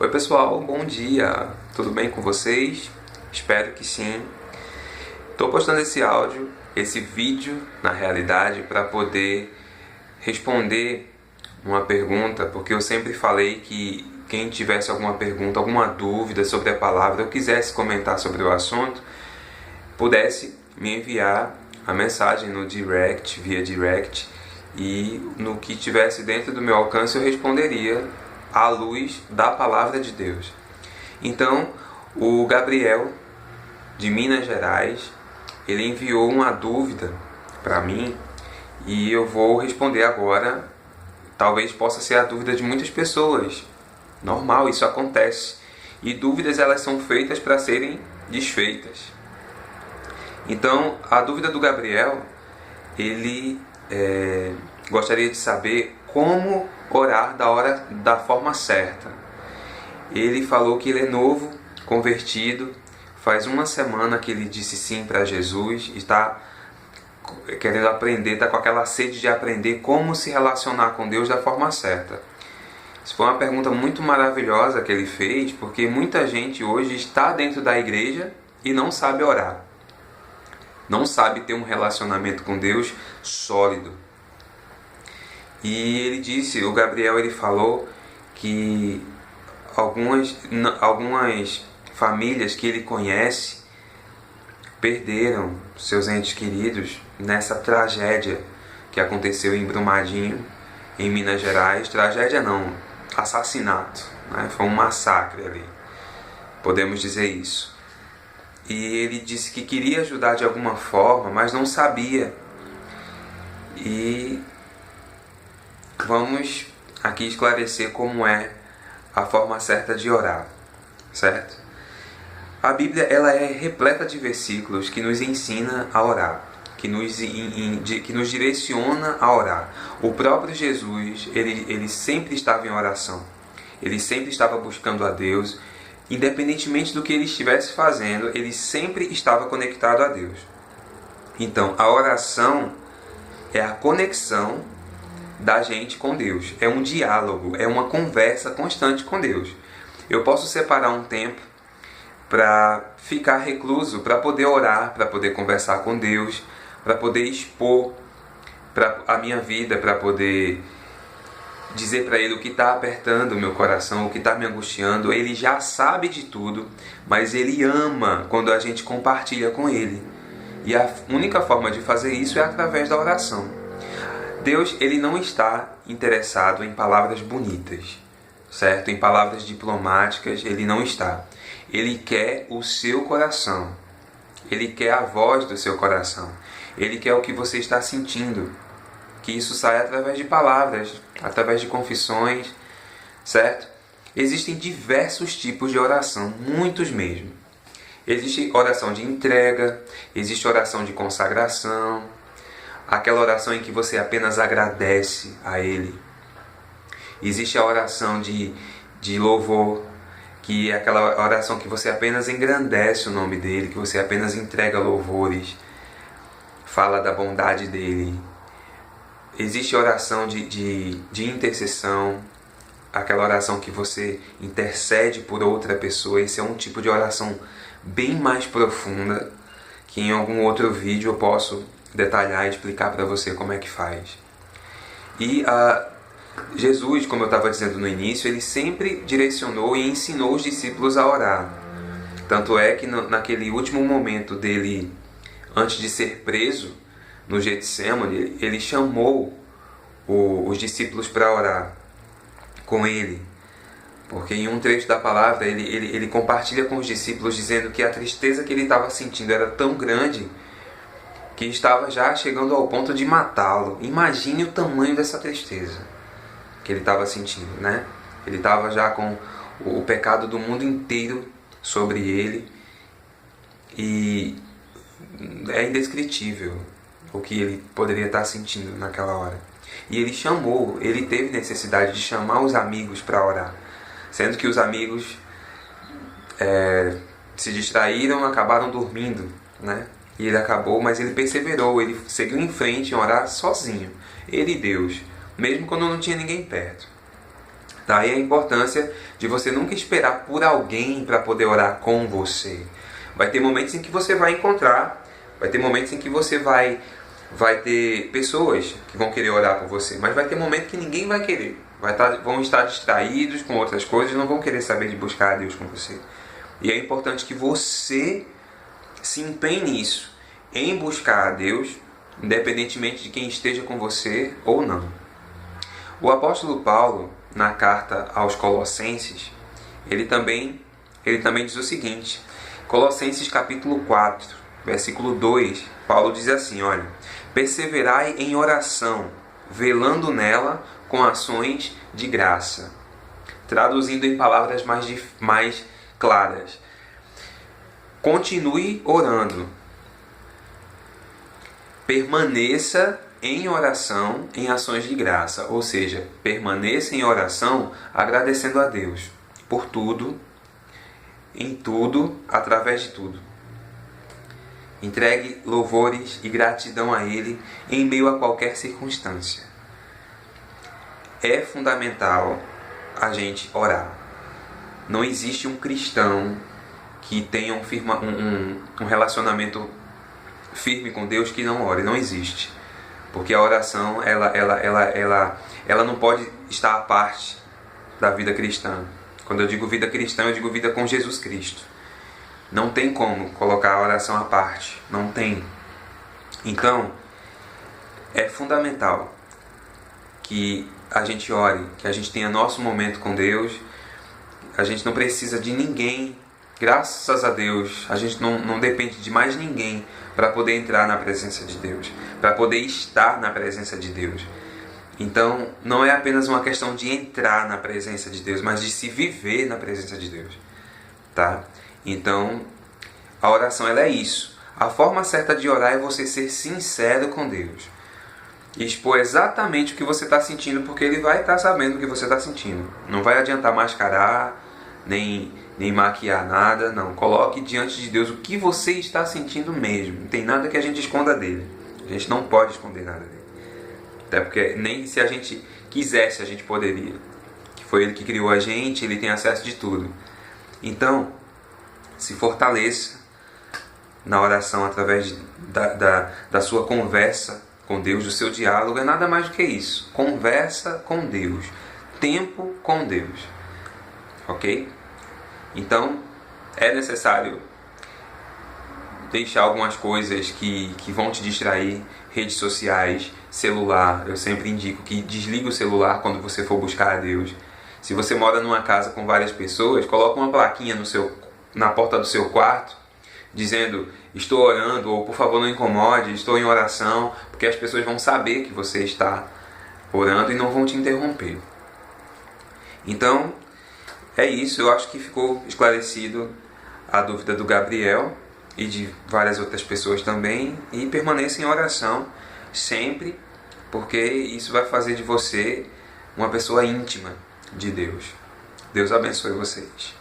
Oi pessoal, bom dia, tudo bem com vocês? Espero que sim. Estou postando esse áudio, esse vídeo na realidade, para poder responder uma pergunta, porque eu sempre falei que quem tivesse alguma pergunta, alguma dúvida sobre a palavra, ou quisesse comentar sobre o assunto, pudesse me enviar a mensagem no direct, via direct, e no que tivesse dentro do meu alcance eu responderia à luz da palavra de Deus. Então, o Gabriel, de Minas Gerais, ele enviou uma dúvida para mim e eu vou responder agora. Talvez possa ser a dúvida de muitas pessoas. Normal, isso acontece. E dúvidas, elas são feitas para serem desfeitas. Então, a dúvida do Gabriel, ele gostaria de saber como orar da forma certa. Ele falou que ele é novo, convertido, faz uma semana que ele disse sim para Jesus e está querendo aprender, está com aquela sede de aprender como se relacionar com Deus da forma certa. Isso foi uma pergunta muito maravilhosa que ele fez, porque muita gente hoje está dentro da igreja e não sabe orar. Não sabe ter um relacionamento com Deus sólido. E ele disse, o Gabriel, ele falou que algumas famílias que ele conhece perderam seus entes queridos nessa tragédia que aconteceu em Brumadinho, em Minas Gerais. Tragédia não, assassinato, né? Foi um massacre ali, podemos dizer isso. E ele disse que queria ajudar de alguma forma, mas não sabia. E vamos aqui esclarecer como é a forma certa de orar, certo? A Bíblia, ela é repleta de versículos que nos ensina a orar, que nos direciona a orar. O próprio Jesus, ele sempre estava em oração. Ele sempre estava buscando a Deus. Independentemente do que ele estivesse fazendo, ele sempre estava conectado a Deus. Então, a oração é a conexão da gente com Deus. É um diálogo, é uma conversa constante com Deus. Eu posso separar um tempo para ficar recluso, para poder orar, para poder conversar com Deus, para poder expor a minha vida, para poder dizer para Ele o que está apertando o meu coração, o que está me angustiando. Ele já sabe de tudo, mas Ele ama quando a gente compartilha com Ele. E a única forma de fazer isso é através da oração. Deus, ele não está interessado em palavras bonitas, certo? Em palavras diplomáticas, ele não está. Ele quer o seu coração. Ele quer a voz do seu coração. Ele quer o que você está sentindo. Que isso saia através de palavras, através de confissões, certo? Existem diversos tipos de oração, muitos mesmo. Existe oração de entrega, existe oração de consagração, aquela oração em que você apenas agradece a Ele. Existe a oração de louvor, que é aquela oração que você apenas engrandece o nome dEle, que você apenas entrega louvores, fala da bondade dEle. Existe a oração de intercessão, aquela oração que você intercede por outra pessoa. Esse é um tipo de oração bem mais profunda, que em algum outro vídeo eu posso detalhar e explicar para você como é que faz. E Jesus, como eu estava dizendo no início, ele sempre direcionou e ensinou os discípulos a orar. Tanto é que naquele último momento dele, antes de ser preso, no Getsemane, ele chamou os discípulos para orar com ele. Porque em um trecho da palavra, ele compartilha com os discípulos dizendo que a tristeza que ele estava sentindo era tão grande que estava já chegando ao ponto de matá-lo. Imagine o tamanho dessa tristeza que ele estava sentindo, né? Ele estava já com o pecado do mundo inteiro sobre ele e é indescritível o que ele poderia estar sentindo naquela hora. E ele teve necessidade de chamar os amigos para orar, sendo que os amigos se distraíram, acabaram dormindo, né? E mas ele perseverou, ele seguiu em frente em orar sozinho, ele e Deus, mesmo quando não tinha ninguém perto. Daí a importância de você nunca esperar por alguém para poder orar com você. Vai ter momentos em que você vai encontrar, vai ter momentos em que você vai ter pessoas que vão querer orar por você, mas vai ter momento que ninguém vai querer. Vão estar distraídos com outras coisas e não vão querer saber de buscar a Deus com você. E é importante que você se empenhe nisso, em buscar a Deus, independentemente de quem esteja com você ou não. O apóstolo Paulo, na carta aos Colossenses, ele também diz o seguinte, Colossenses capítulo 4, versículo 2, Paulo diz assim, olha, perseverai em oração, velando nela com ações de graça. Traduzindo em palavras mais claras, continue orando, permaneça em oração, em ações de graça, ou seja, permaneça em oração agradecendo a Deus por tudo, em tudo, através de tudo. Entregue louvores e gratidão a Ele em meio a qualquer circunstância. É fundamental a gente orar. Não existe um cristão que tenha um relacionamento firme com Deus que não ore. Não existe. Porque a oração ela não pode estar à parte da vida cristã. Quando eu digo vida cristã, eu digo vida com Jesus Cristo. Não tem como colocar a oração à parte. Não tem. Então, é fundamental que a gente ore, que a gente tenha nosso momento com Deus. A gente não precisa de ninguém. Graças a Deus, a gente não depende de mais ninguém para poder entrar na presença de Deus, para poder estar na presença de Deus. Então, não é apenas uma questão de entrar na presença de Deus, mas de se viver na presença de Deus. Tá? Então, a oração ela é isso. A forma certa de orar é você ser sincero com Deus. E expor exatamente o que você está sentindo, porque Ele vai estar sabendo o que você está sentindo. Não vai adiantar mascarar, nem maquiar nada, não. Coloque diante de Deus o que você está sentindo mesmo. Não tem nada que a gente esconda dele. A gente não pode esconder nada dele. Até porque nem se a gente quisesse a gente poderia. Que foi Ele que criou a gente, Ele tem acesso de tudo. Então, se fortaleça na oração através da sua conversa com Deus, do seu diálogo. É nada mais do que isso. Conversa com Deus. Tempo com Deus. Ok? Então, é necessário deixar algumas coisas que vão te distrair, redes sociais, celular. Eu sempre indico que desligue o celular quando você for buscar a Deus. Se você mora numa casa com várias pessoas, coloque uma plaquinha na porta do seu quarto, dizendo, estou orando, ou por favor não incomode, estou em oração, porque as pessoas vão saber que você está orando e não vão te interromper. Então, é isso, eu acho que ficou esclarecido a dúvida do Gabriel e de várias outras pessoas também. E permaneça em oração sempre, porque isso vai fazer de você uma pessoa íntima de Deus. Deus abençoe vocês.